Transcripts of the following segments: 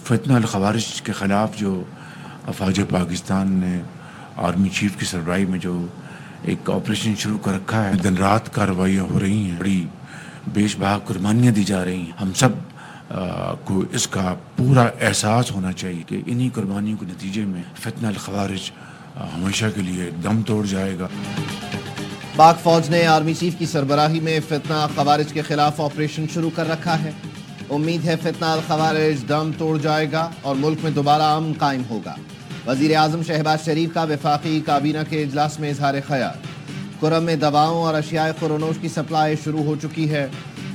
فتنہ الخوارج کے خلاف جو افواج پاکستان نے آرمی چیف کی سربراہی میں جو ایک آپریشن شروع کر رکھا ہے، دن رات کارروائیاں ہو رہی ہیں، بڑی بیش بہا قربانیاں دی جا رہی ہیں. ہم سب کو اس کا پورا احساس ہونا چاہیے کہ انہی قربانیوں کے نتیجے میں فتنہ الخوارج ہمیشہ کے لیے دم توڑ جائے گا. پاک فوج نے آرمی چیف کی سربراہی میں فتنہ خوارج کے خلاف آپریشن شروع کر رکھا ہے. امید ہے فتنہ الخوارج دم توڑ جائے گا اور ملک میں دوبارہ امن قائم ہوگا. وزیر اعظم شہباز شریف کا وفاقی کابینہ کے اجلاس میں اظہار خیال. کرم میں دواؤں اور اشیاء خورونوش کی سپلائی شروع ہو چکی ہے.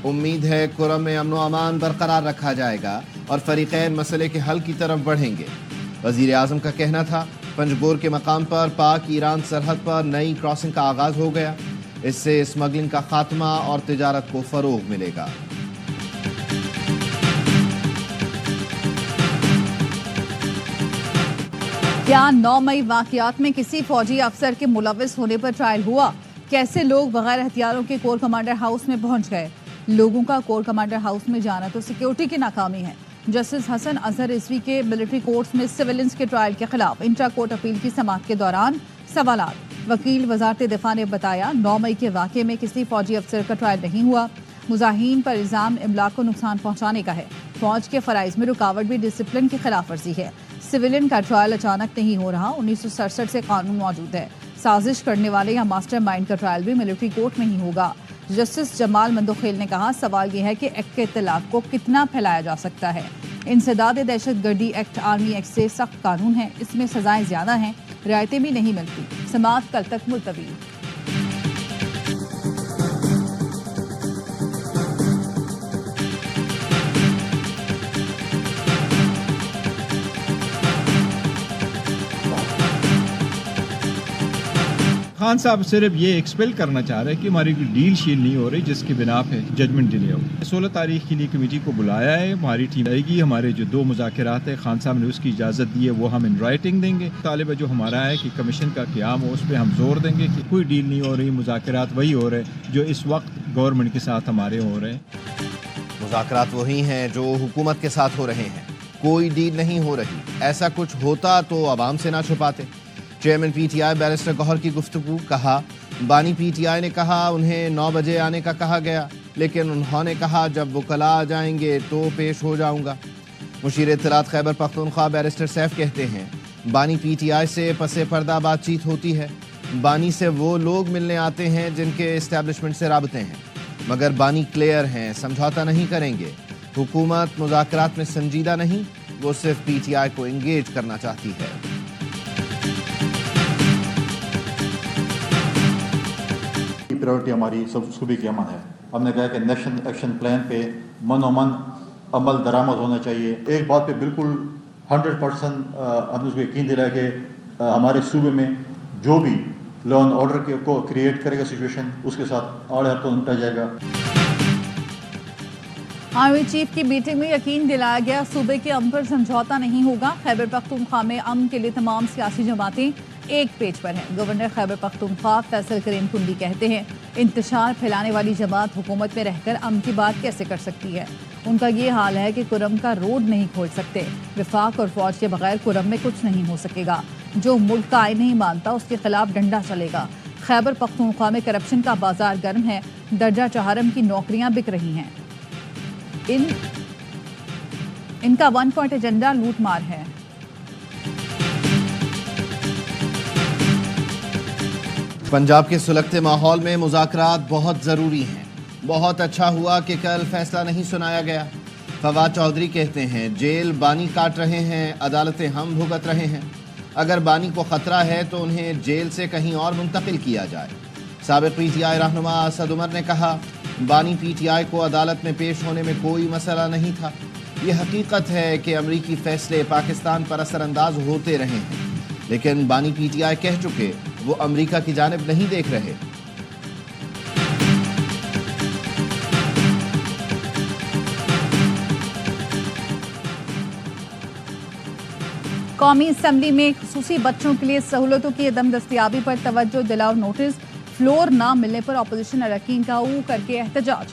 امید ہے کرم میں امن و امان برقرار رکھا جائے گا اور فریقین مسئلے کے حل کی طرف بڑھیں گے. وزیر اعظم کا کہنا تھا پنجگور کے مقام پر پاک ایران سرحد پر نئی کراسنگ کا آغاز ہو گیا. اس سے اسمگلنگ کا خاتمہ اور تجارت کو فروغ ملے گا. کیا 9 مئی واقعات میں کسی فوجی افسر کے ملوث ہونے پر ٹرائل ہوا؟ کیسے لوگ بغیر ہتھیاروں کے کور کمانڈر ہاؤس میں پہنچ گئے؟ لوگوں کا کور کمانڈر ہاؤس میں جانا تو سیکیورٹی کی ناکامی ہے. جسٹس حسن اظہر رضوی کے ملٹری کورٹس میں سیولنس کے ٹرائل کے خلاف انٹرا کورٹ اپیل کی سماعت کے دوران سوالات. وکیل وزارت دفاع نے بتایا 9 مئی کے واقعے میں کسی فوجی افسر کا ٹرائل نہیں ہوا. مظاہرین پر الزام املاک کو نقصان پہنچانے کا ہے. فوج کے فرائض میں رکاوٹ بھی ڈسپلن کی خلاف ورزی ہے. سویلین کا ٹرائل اچانک نہیں ہو رہا. 1967 سے قانون موجود ہے. سازش کرنے والے یا ماسٹر مائنڈ کا ٹرائل بھی ملٹری کورٹ میں ہی ہوگا. جسٹس جمال مندوخیل نے کہا سوال یہ ہے کہ ایکٹ کے اطلاق کو کتنا پھیلایا جا سکتا ہے. انسداد دہشت گردی ایکٹ آرمی ایکٹ سے سخت قانون ہے. اس میں سزائیں زیادہ ہیں، رعایتیں بھی نہیں ملتی. سماعت کل تک ملتوی. خان صاحب صرف یہ ایکسپیل کرنا چاہ رہے ہیں کہ ہماری کوئی ڈیل شیل نہیں ہو رہی جس کی بنا پہ ججمنٹ ڈیلے ہو. 16 تاریخ کے لیے کمیٹی کو بلایا ہے. ہماری ٹیم آئے گی. ہمارے جو 2 مذاکرات ہیں خان صاحب نے اس کی اجازت دی ہے وہ ہم ان رائٹنگ دیں گے. طالبہ جو ہمارا ہے کہ کمیشن کا قیام ہو اس پہ ہم زور دیں گے کہ کوئی ڈیل نہیں ہو رہی. مذاکرات وہی ہو رہے جو اس وقت گورنمنٹ کے ساتھ ہمارے ہو رہے ہیں. مذاکرات وہی ہیں جو حکومت کے ساتھ ہو رہے ہیں. کوئی ڈیل نہیں ہو رہی. ایسا کچھ ہوتا تو عوام سے نہ چھپاتے. Chairman P T I barrister Gohar کی گفتگو. کہا بانی پی ٹی آئی نے کہا انہیں 9 بجے آنے کا کہا گیا لیکن انہوں نے کہا جب وکلاء آ جائیں گے تو پیش ہو جاؤں گا. مشیر اطلاعات خیبر پختونخوا بیرسٹر سیف کہتے ہیں بانی پی ٹی آئی سے پس پردہ بات چیت ہوتی ہے. بانی سے وہ لوگ ملنے آتے ہیں جن کے اسٹیبلشمنٹ سے رابطے ہیں مگر بانی کلیئر ہیں، سمجھوتا نہیں کریں گے. حکومت مذاکرات میں سنجیدہ نہیں، وہ صرف پی ٹی آئی کو انگیج کرنا چاہتی ہے. پریورٹی ہماری صوبے کی امن ہے. ہم نے کہا کہ نیشنل ایکشن پلان پہ من و من عمل درآمد ہونا چاہیے. ایک بات پہ بالکل 100% ہم نے اس کو یقین دلایا کہ ہمارے صوبے میں جو بھی لا اینڈ آرڈر کو کریٹ کرے گا سچویشن اس کے ساتھ آڑے ہاتھوں نپٹا جائے گا. آرمی چیف کی میٹنگ میں یقین دلایا گیا صوبے کے امن پر سمجھوتا نہیں ہوگا. خیبر پختونخوا میں امن کے لیے تمام سیاسی جماعتیں ایک پیج پر ہیں. گورنر خیبر پختونخوا فیصل کریم کنڈی کہتے ہیں انتشار پھیلانے والی جماعت حکومت میں رہ کر امن کی بات کیسے کر سکتی ہے. ان کا یہ حال ہے کہ کرم کا روڈ نہیں کھول سکتے. وفاق اور فوج کے بغیر کرم میں کچھ نہیں ہو سکے گا. جو ملک کا آئین نہیں مانتا اس کے خلاف ڈنڈا چلے گا. خیبر پختونخوا میں کرپشن کا بازار گرم ہے. درجہ چہارم کی نوکریاں بک رہی ہیں. ان کا 1 پوائنٹ ایجنڈا لوٹ مار ہے. پنجاب کے سلگتے ماحول میں مذاکرات بہت ضروری ہیں. بہت اچھا ہوا کہ کل فیصلہ نہیں سنایا گیا. فواد چودھری کہتے ہیں جیل بانی کاٹ رہے ہیں، عدالتیں ہم بھگت رہے ہیں. اگر بانی کو خطرہ ہے تو انہیں جیل سے کہیں اور منتقل کیا جائے. سابق پی ٹی آئی رہنما اسد عمر نے کہا بانی پی ٹی آئی کو عدالت میں پیش ہونے میں کوئی مسئلہ نہیں تھا. یہ حقیقت ہے کہ امریکی فیصلے پاکستان پر اثر انداز ہوتے رہے ہیں لیکن بانی پی ٹی آئی کہہ چکے وہ امریکہ کی جانب نہیں دیکھ رہے. قومی اسمبلی میں خصوصی بچوں کے لیے سہولتوں کی عدم دستیابی پر توجہ دلاؤ نوٹس. فلور نہ ملنے پر اپوزیشن اراکین کا او کر کے احتجاج.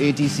ATC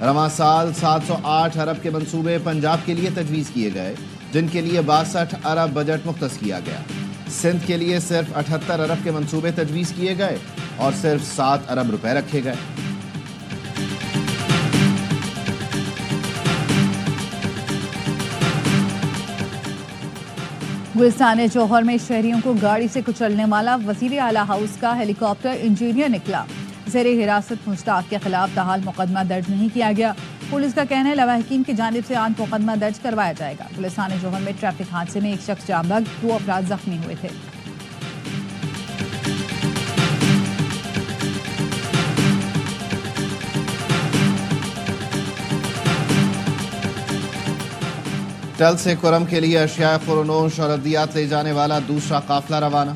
رواں سال 708 ارب کے منصوبے پنجاب کے لیے تجویز کیے گئے، جن کے لیے 62 ارب بجٹ مختص کیا گیا۔ سندھ کے لیے صرف 78 ارب کے منصوبے تجویز کیے گئے اور صرف 7 ارب روپے رکھے گئے۔ گلستان جوہر میں شہریوں کو گاڑی سے کچلنے والا وزیر اعلیٰ ہاؤس کا ہیلی کاپٹر انجینئر نکلا۔ زیر حراست مشتاق کے خلاف تاحال مقدمہ درج نہیں کیا گیا۔ پولیس کا کہنا ہے لواحقین کی جانب سے آن مقدمہ درج کروایا جائے گا۔ گلستان جوہر میں ٹریفک حادثے میں ایک شخص جام بھگ، 2 افراد زخمی ہوئے تھے۔ ٹل سے کرم کے لیے اشیاء فروشوں اور ادویات لے جانے والا دوسرا قافلہ روانہ۔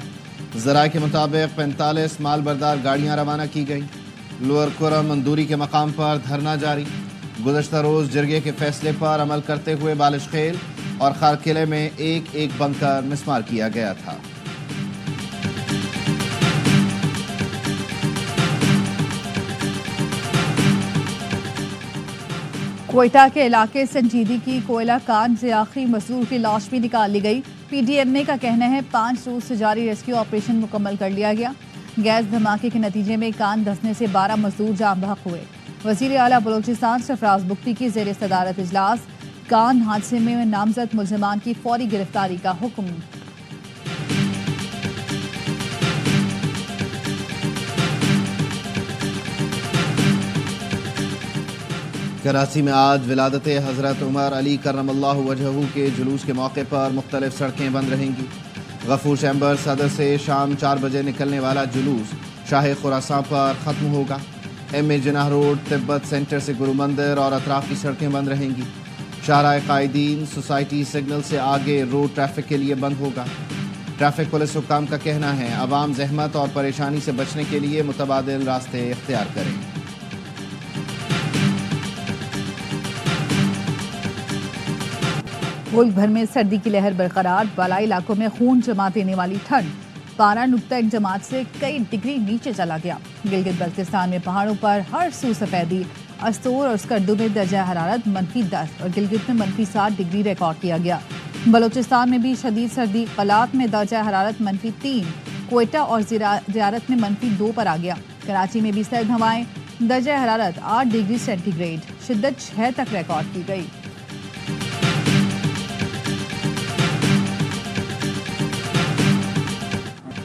ذرائع کے مطابق 45 مال بردار گاڑیاں روانہ کی گئیں۔ لوئر کرم مندوری کے مقام پر دھرنا جاری۔ گزشتہ روز جرگے کے فیصلے پر عمل کرتے ہوئے بالش خیل اور خارقلعے میں ایک بنکر مسمار کیا گیا تھا۔ کوئٹہ کے علاقے سنجیدی کی کوئلہ کان سے آخری مزدور کی لاش بھی نکال لی گئی۔ پی ڈی ایم اے کا کہنا ہے 5 روز سے جاری ریسکیو آپریشن مکمل کر لیا گیا۔ گیس دھماکے کے نتیجے میں کان دھنسنے سے 12 مزدور جاں بحق ہوئے۔ وزیر اعلیٰ بلوچستان سرفراز بگٹی کی زیر صدارت اجلاس۔ کان حادثے میں نامزد ملزمان کی فوری گرفتاری کا حکم۔ کراچی میں آج ولادت حضرت عمر علی کرم اللہ وجہہ کے جلوس کے موقع پر مختلف سڑکیں بند رہیں گی۔ غفور چیمبر صدر سے شام 4 بجے نکلنے والا جلوس شاہ خراساں پر ختم ہوگا۔ ایم اے جناح روڈ، تبت سینٹر سے گرو مندر اور اطراف کی سڑکیں بند رہیں گی۔ شاہراہ قائدین سوسائٹی سگنل سے آگے روڈ ٹریفک کے لیے بند ہوگا۔ ٹریفک پولیس حکام کا کہنا ہے عوام زحمت اور پریشانی سے بچنے کے لیے متبادل راستے اختیار کریں۔ ملک بھر میں سردی کی لہر برقرار، بالائی علاقوں میں خون جما دینے والی ٹھنڈ۔ پارہ نقطہ ایک جماعت سے کئی ڈگری نیچے چلا گیا۔ گلگت بلتستان میں پہاڑوں پر ہر سو سفیدی، استور اور اسکردو میں درجہ حرارت -10 اور گلگت میں -7 ڈگری ریکارڈ کیا گیا۔ بلوچستان میں بھی شدید سردی، قلات میں درجہ حرارت -3، کوئٹہ اور زیارت میں -2 پر آ گیا۔ کراچی میں بھی سرد ہوائیں، درجہ حرارت 8 ڈگری سینٹی گریڈ، شدت 6 تک ریکارڈ کی گئی۔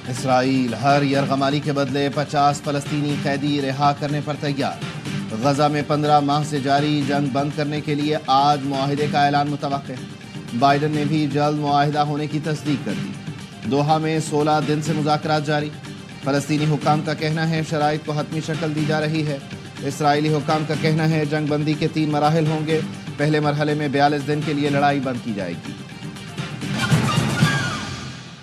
اسرائیل ہر یرغمالی کے بدلے 50 فلسطینی قیدی رہا کرنے پر تیار۔ غزہ میں 15 ماہ سے جاری جنگ بند کرنے کے لیے آج معاہدے کا اعلان متوقع۔ بائیڈن نے بھی جلد معاہدہ ہونے کی تصدیق کر دی۔ دوحہ میں 16 دن سے مذاکرات جاری۔ فلسطینی حکام کا کہنا ہے شرائط کو حتمی شکل دی جا رہی ہے۔ اسرائیلی حکام کا کہنا ہے جنگ بندی کے 3 مراحل ہوں گے۔ پہلے مرحلے میں 42 دن کے لیے لڑائی بند کی جائے گی۔